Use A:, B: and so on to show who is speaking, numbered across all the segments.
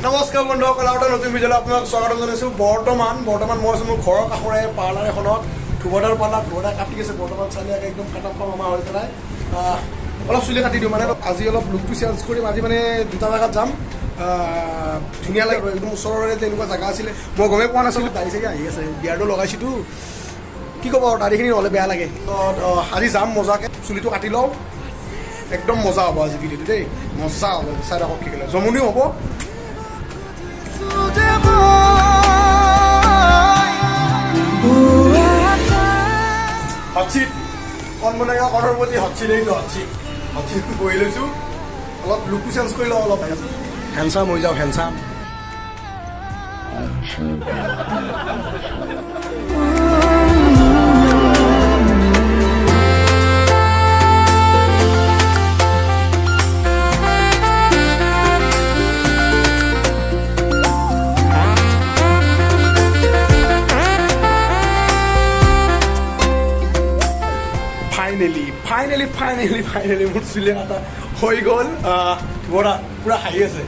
A: নমস্কাৰ বন্ধুসকল, আৰু নতুন ভিডিঅ'লৈ আপোনাক স্বাগতম জনাইছোঁ। বৰ্তমান মই আছোঁ মোৰ ঘৰৰ কাষৰে পাৰ্লাৰ এখনত। ধুবদাৰ পাৰ্লাৰ, ধুবদাৰ কাটি গৈছে বৰ্তমান চালি একদম কাটাপ মামা হৈ পেলাই অলপ চুলি কাটি দিওঁ। মানে আজি অলপ লুকটো চেঞ্জ কৰিম। আজি মানে দুটা জেগাত যাম, ধুনীয়া লাগিব। একদম ওচৰৰে তেনেকুৱা জেগা আছিলে, মই গমেই পোৱা নাছিলোঁ। দাড়ি চাৰি আহি আছে, বিয়াৰটো লগাইছোঁতো, কি ক'ব আৰু দাড়িখিনি নহ'লে বেয়া লাগে। আজি যাম মজাকৈ, চুলিটো কাটি লওঁ। একদম মজা হ'ব আজি ভিডিঅ'টো দেই, মজা হ'ব। চাই থাকক কি ক'লে, জমনিও হ'ব। হটচিট কণ বনাই কণৰ প্ৰতি হটচিট এইটো হটচিট বহি লৈছোঁ। অলপ লুকটো চেঞ্জ কৰি লওঁ, অলপ হেণ্ডচাম হৈ যাওঁ, হেণ্ডচাম। ফাইনেলি মোৰ চুলি কাটা হৈ গ'ল। বৰা পূৰা হাঁহি আছে।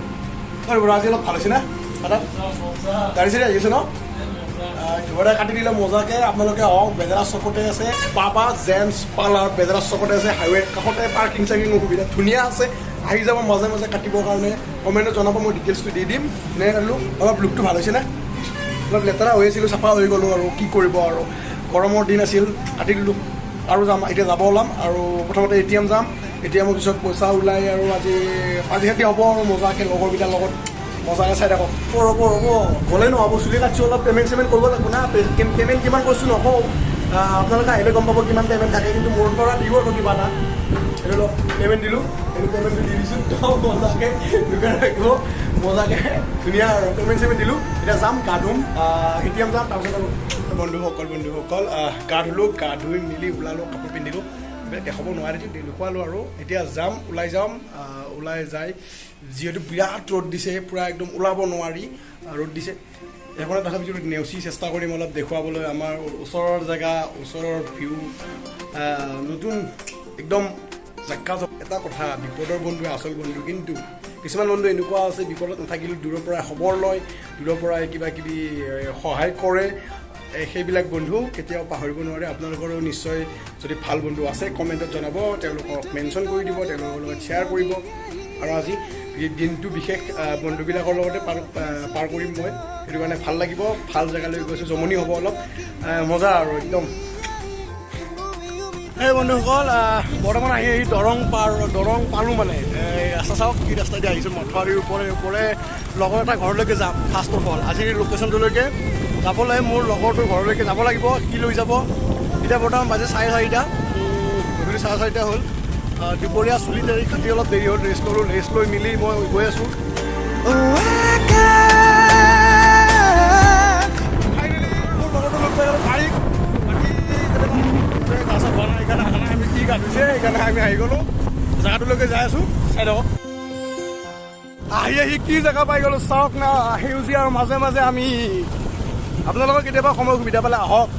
A: বৰা আজি অলপ ভাল হৈছে না কাটা? গাড়ী চাড়ি আহি আছে ন? ধুবৰা কাটি দিলে মজাকৈ। আপোনালোকে আহক, বেজেৰা চকতে আছে পাবা জেমছ পাৰ্লাৰ, বেজেৰা চকতে আছে। হাইৱে কাষতে পাৰ্কিং চাৰ্কিং সুবিধা ধুনীয়া আছে। আহি যাব মাজে মাজে কাটিবৰ কাৰণে, কমেণ্টত জনাব, মই ডিটেইলছটো দি দিম। ধুনীয়াকৈ কাটিলোঁ। অলপ লুকটো ভাল হৈছেনে? অলপ লেতেৰা হৈ আছিলোঁ, চাফা হৈ গ'লোঁ। আৰু কি কৰিব আৰু, গৰমৰ দিন আছিল, কাটি দিলোঁ। আৰু যাম, এতিয়া যাব ওলাম। আৰু প্ৰথমতে ATM যাম, ATMৰ পিছত পইচা ওলাই আৰু আজি পাৰ্টি চাৰ্টি হ'ব আৰু মজাকৈ লগৰকেইটাৰ লগত মজাকৈ চাই থাকক। ৰ'ব গ'লেই নহ'ব, চুলি কাটিছোঁ, অলপ পে'মেণ্ট কৰিব লাগিব না। পে'মেণ্ট কিমান কৰিছোঁ নকওঁ, আপোনালোকে আহিলে গম পাব কিমান পে'মেণ্ট থাকে। কিন্তু মোৰ পৰা দিব আৰু কিবা এটা। এইটো অলপ পে'মেণ্ট দিলোঁ, এইটো পে'মেণ্টটো দি দিছোঁ। মজাকৈ দোকান ৰাখিব, মজাকৈ ধুনীয়া আৰু পে'মেণ্ট দিলোঁ। এতিয়া যাম, গা ধুম, ATM যাম। তাৰপিছত আৰু বন্ধুসকল গা ধুলোঁ, গা ধুই মেলি ওলালোঁ, কাপোৰ পিন্ধিলোঁ। দেখাব নোৱাৰি দেখুৱালোঁ। আৰু এতিয়া যাম, ওলাই যাই, যিহেতু বিৰাট ৰ'দ দিছে, পূৰা একদম ওলাব নোৱাৰি ৰ'দ দিছে। এখনত তথাপিতো নেওচি চেষ্টা কৰিম অলপ দেখুৱাবলৈ আমাৰ ওচৰৰ জেগা, ওচৰৰ ভিউ, নতুন একদম জেগা। এটা কথা, বিপদৰ বন্ধুৱে আচল বন্ধু। কিন্তু কিছুমান বন্ধু এনেকুৱা আছে, বিপদত নাথাকিলেও দূৰৰ পৰাই খবৰ লয়, দূৰৰ পৰাই কিবা কিবি সহায় কৰে। সেইবিলাক বন্ধু কেতিয়াও পাহৰিব নোৱাৰে। আপোনালোকৰো নিশ্চয় যদি ভাল বন্ধু আছে, কমেণ্টত জনাব, তেওঁলোকক মেনশ্যন কৰি দিব, তেওঁলোকৰ লগত শ্বেয়াৰ কৰিব। আৰু আজি দিনটো বিশেষ বন্ধুবিলাকৰ লগতে পাৰ কৰিম মই, সেইটো কাৰণে ভাল লাগিব। ভাল জেগালৈ গৈছোঁ, জমনি হ'ব অলপ, মজা আৰু একদম। এই বন্ধুসকল, বৰ্তমান আহি দৰং পালোঁ। মানে ৰাস্তা চাওক, কি ৰাস্তা দি আহিছোঁ, মথাউৰিৰ ওপৰে লগৰ এটা ঘৰলৈকে যাম। ফাৰ্ষ্ট অফ অল আজিৰ লোকেশ্যনটোলৈকে যাবলৈ মোৰ লগৰটোৰ ঘৰলৈকে যাব লাগিব, কি লৈ যাব। এতিয়া বৰ্তমান বাজে 4:30, গধূলি 4:30 হ'ল। দুপৰীয়া চুলি তাৰি কাটি অলপ দেৰি হ'ল, ৰেষ্ট লৈ মেলি মই গৈ আছোঁ। ফাইনেলি মোৰ লগৰটো লগ পাই গ'ল গাড়ীত। সেইকাৰণে আমি কি গা ধুইছে, সেইকাৰণে আমি আহি গ'লোঁ, জেগাটোলৈকে যাই আছোঁ। চাই থাকক, আহি কি জেগা পাই গ'লোঁ চাওক না। সেউজীয়াৰ মাজে মাজে আমি। আপোনালোকৰ কেতিয়াবা সময় সুবিধা পালে আহক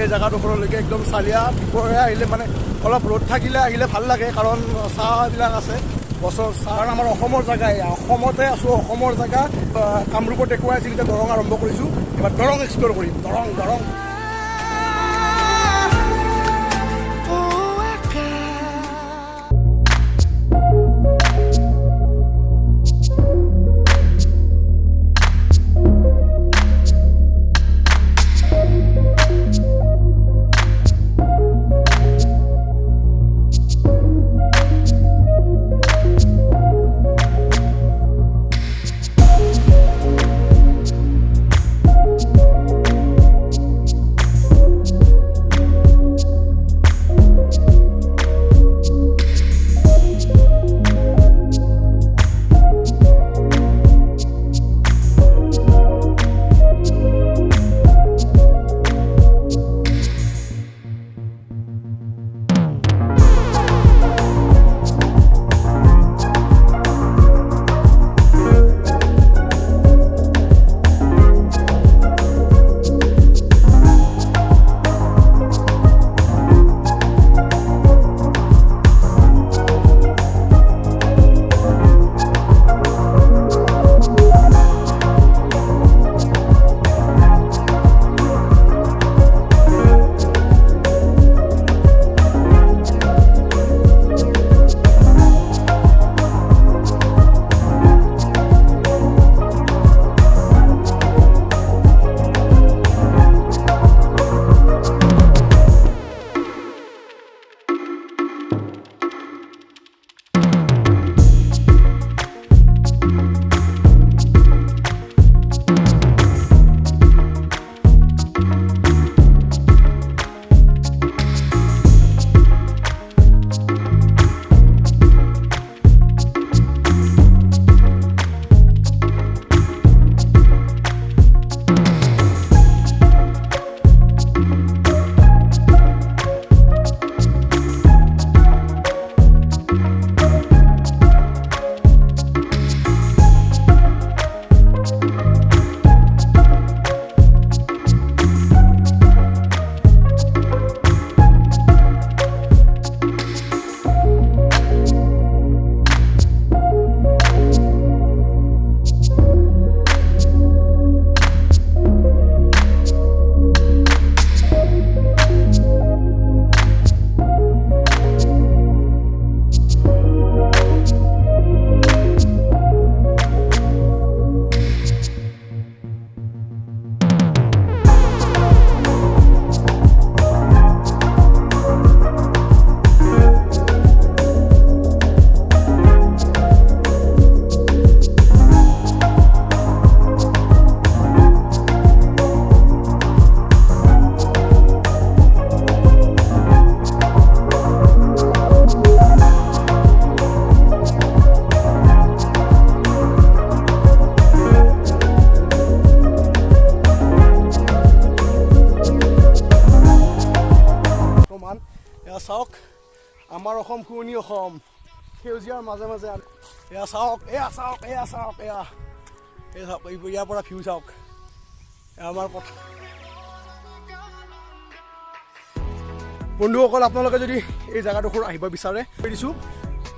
A: এই জেগাডোখৰলৈকে। একদম চালিয়া, দুপৰীয়া আহিলে মানে অলপ ৰ'দ থাকিলে আহিলে ভাল লাগে, কাৰণ চাহবিলাক আছে, গছৰ চাহ। কাৰণ আমাৰ অসমৰ জেগা, অসমতে আছোঁ, অসমৰ জেগা। কামৰূপত দেখুৱাই আছিল, এতিয়া দৰং আৰম্ভ কৰিছোঁ। এবাৰ দৰং এক্সপ্ল'ৰ কৰিম, দৰং। আমাৰ অসম শুৱনি অসম সেউজীয়াৰ মাজে মাজে এয়া চাওক এয়া চাওক এয়া চাওক এয়া এই চাওক ইয়াৰ পৰা ভিউ চাওক আমাৰ কথা বন্ধুসকল আপোনালোকে যদি এই জেগাডোখৰ আহিব বিচাৰে দিছোঁ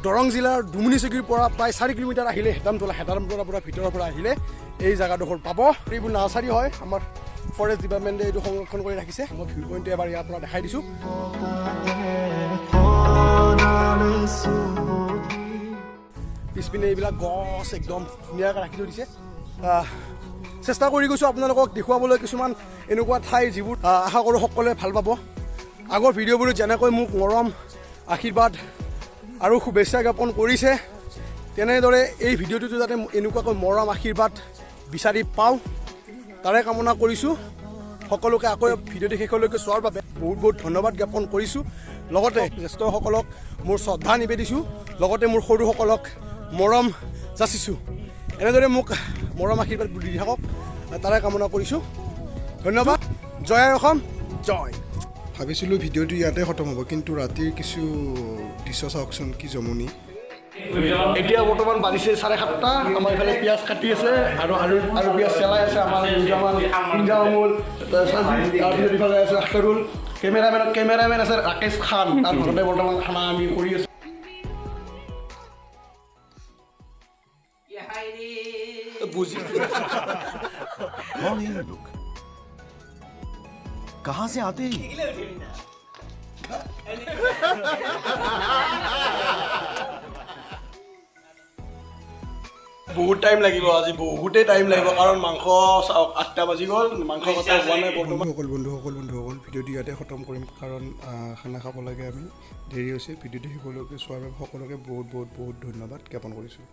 A: দৰং জিলাৰ ডুমুনি চকীৰ পৰা প্ৰায় 4 কিলোমিটাৰ আহিলে হেতামতলাৰ পৰা ভিতৰৰ পৰা আহিলে এই জেগাডোখৰ পাব এইবোৰ নাৰ্চাৰী হয় আমাৰ ফৰেষ্ট ডিপাৰ্টমেণ্টে এইটো সংৰক্ষণ কৰি ৰাখিছে মই ভিউ পইণ্টটো এবাৰ ইয়াৰ পৰা দেখাই দিছোঁ পিছপিনে এইবিলাক গছ একদম ধুনীয়াকৈ ৰাখি থৈ দিছে চেষ্টা কৰি গৈছোঁ আপোনালোকক দেখুৱাবলৈ কিছুমান এনেকুৱা ঠাই যিবোৰ আশা কৰোঁ সকলোৱে ভাল পাব আগৰ ভিডিঅ'বোৰত যেনেকৈ মোক মৰম আশীৰ্বাদ আৰু শুভেচ্ছা জ্ঞাপন কৰিছে তেনেদৰে এই ভিডিঅ'টোতো যাতে এনেকুৱাকৈ মৰম আশীৰ্বাদ বিচাৰি পাওঁ তাৰে কামনা কৰিছোঁ সকলোকে আকৌ ভিডিঅ'টো শেষলৈকে চোৱাৰ বাবে বহুত বহুত ধন্যবাদ জ্ঞাপন কৰিছোঁ লগতে জ্যেষ্ঠসকলক মোৰ শ্ৰদ্ধা নিবেদিছোঁ লগতে মোৰ সৰুসকলক মৰম যাচিছোঁ এনেদৰে মোক মৰম আশীৰ্বাদ দি থাকক তাৰে কামনা কৰিছোঁ ধন্যবাদ জয় অসম জয়
B: ভাবিছিলোঁ ভিডিঅ'টো ইয়াতে খতম হ'ব কিন্তু ৰাতিৰ কিছু দৃশ্য চাওকচোন কি জমনি
A: এতিয়া বৰ্তমান বাজিছে 7:30 আমাৰ এইফালে পিঁয়াজ কাটি আছে আৰু পিঁয়াজ চেলাই আছে আমাৰ ইঞ্জামুল তাৰপিছত ইফালে আছে আখতাৰুল কেমেৰামেন আছে ৰাকেশ খান তাৰ ঘৰতে বৰ্তমান খানা আমি কৰি আছোঁ বুজি
C: कौन है ये लोग कहाँ से आते हैं
A: বহুত টাইম লাগিব আজি বহুতেই টাইম লাগিব কাৰণ মাংস 8টা বাজি গ'ল মাংস কটা হোৱা নাই
B: বন্ধুসকল ভিডিঅ'টো ইয়াতে খতম কৰিম কাৰণ খানা খাব লাগে আমি দেৰি হৈছে ভিডিঅ'টো শেষলৈকে চোৱাৰ বাবে সকলোকে বহুত বহুত বহুত ধন্যবাদ জ্ঞাপন কৰিছোঁ